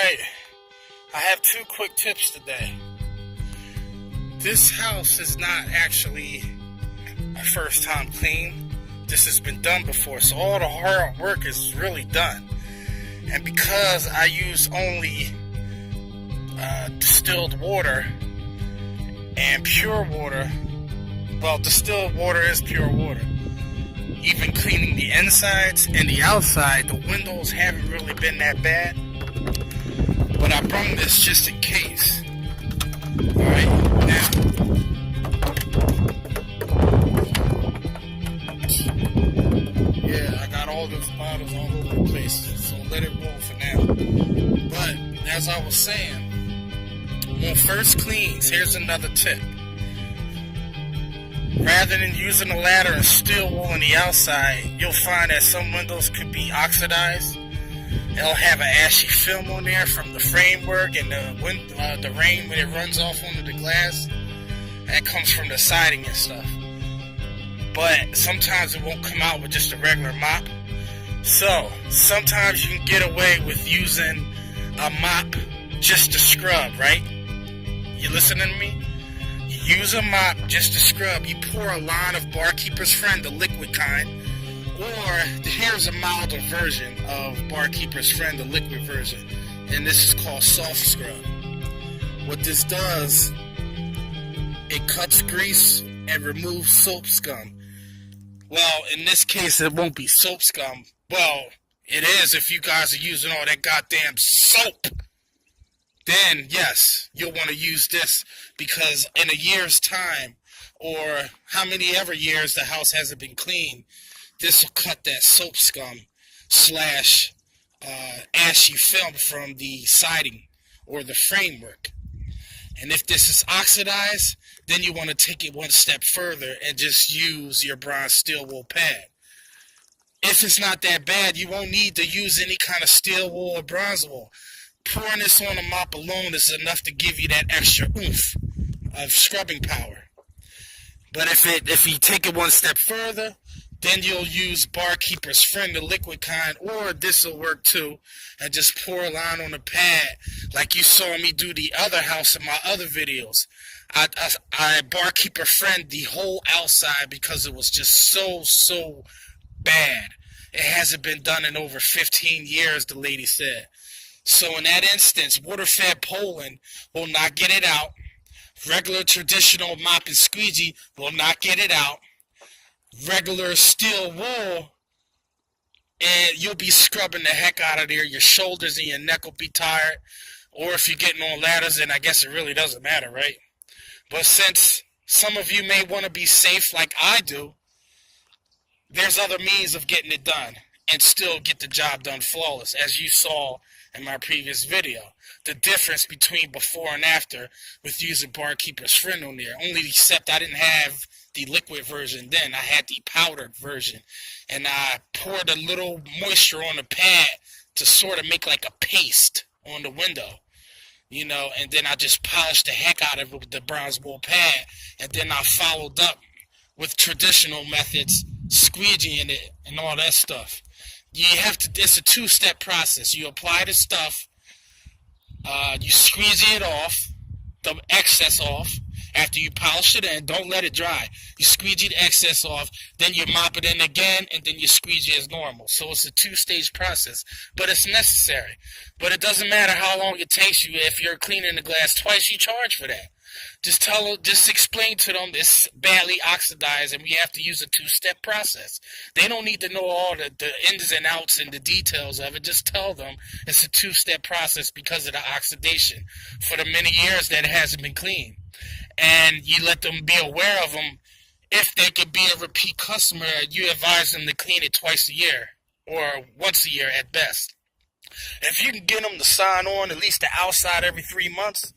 Alright, I have two quick tips today. This house is not actually my first time clean. This has been done before, so all the hard work is really done. And because I use only distilled water and pure water, well, distilled water is pure water. Even cleaning the insides and the outside, the windows haven't really been that bad. But I brought this just in case. Alright, now. Yeah, I got all those bottles all over the place, so let it roll for now. But, as I was saying, on first cleans, here's another tip. Rather than using a ladder and steel wool on the outside, you'll find that some windows could be oxidized. It'll have an ashy film on there from the framework and the rain when it runs off onto the glass. That comes from the siding and stuff. But sometimes it won't come out with just a regular mop. So, sometimes you can get away with using a mop just to scrub, right? You listening to me? You use a mop just to scrub. You pour a line of Barkeeper's Friend, the liquid kind. Or, here's a milder version of Barkeeper's Friend, the liquid version. And this is called soft scrub. What this does, it cuts grease and removes soap scum. Well, in this case, it won't be soap scum. Well, it is if you guys are using all that goddamn soap. Then, yes, you'll want to use this because in a year's time, or how many ever years the house hasn't been cleaned, this will cut that soap scum slash ashy film from the siding or the framework. And if this is oxidized, then you want to take it one step further and just use your bronze steel wool pad. If it's not that bad, you won't need to use any kind of steel wool or bronze wool. Pouring this on a mop alone is enough to give you that extra oomph of scrubbing power. But if you take it one step further, then you'll use Barkeeper's Friend, the liquid kind, or this will work too, and just pour a line on the pad like you saw me do the other house in my other videos. I Barkeeper Friend the whole outside because it was just so bad. It hasn't been done in over 15 years, the lady said. So in that instance, water-fed Poland will not get it out. Regular traditional mop and squeegee will not get it out. Regular steel wool, and you'll be scrubbing the heck out of there. Your shoulders and your neck will be tired. Or if you're getting on ladders, then I guess it really doesn't matter, right? But since some of you may want to be safe like I do, there's other means of getting it done and still get the job done flawless, as you saw in my previous video. The difference between before and after with using Barkeeper's Friend on there. Only except I didn't have the liquid version then. I had the powdered version. And I poured a little moisture on the pad to sort of make like a paste on the window. You know, and then I just polished the heck out of it with the bronze wool pad. And then I followed up with traditional methods, squeegeeing it and all that stuff. It's a two-step process. You apply the stuff, you squeegee it off, the excess off. After you polish it in, don't let it dry. You squeegee the excess off, then you mop it in again, and then you squeegee as normal. So it's a two-stage process, but it's necessary. But it doesn't matter how long it takes you. If you're cleaning the glass twice, you charge for that. Just explain to them it's badly oxidized and we have to use a two-step process. They don't need to know all the ins and outs and the details of it. Just tell them it's a two-step process because of the oxidation for the many years that it hasn't been cleaned. And you let them be aware of them. If they could be a repeat customer, you advise them to clean it twice a year or once a year at best. If you can get them to sign on at least the outside every 3 months,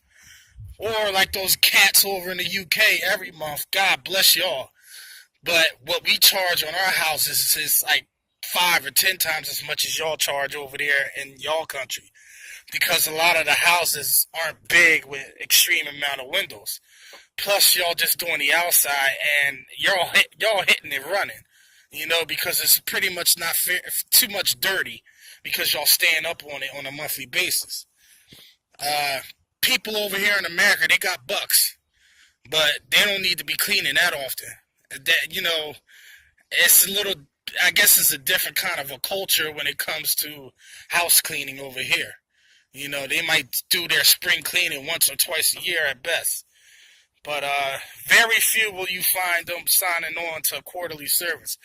or like those cats over in the UK every month, God bless y'all. But what we charge on our house is like 5 or 10 times as much as y'all charge over there in y'all country. Because a lot of the houses aren't big with extreme amount of windows. Plus y'all just doing the outside and y'all hitting and running. You know, because it's pretty much not fair, too much dirty because y'all staying up on it on a monthly basis. Uh, People over here in America, they got bucks, but they don't need to be cleaning that often. That, you know, it's a little. I guess it's a different kind of a culture when it comes to house cleaning over here. You know, they might do their spring cleaning once or twice a year at best. But very few will you find them signing on to a quarterly service.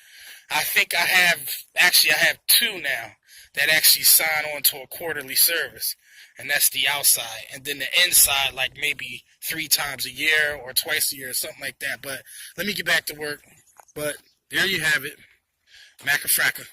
I think I have two now that actually sign on to a quarterly service, and that's the outside. And then the inside, like maybe 3 times a year or twice a year, or something like that. But let me get back to work. But there you have it, Macafracka.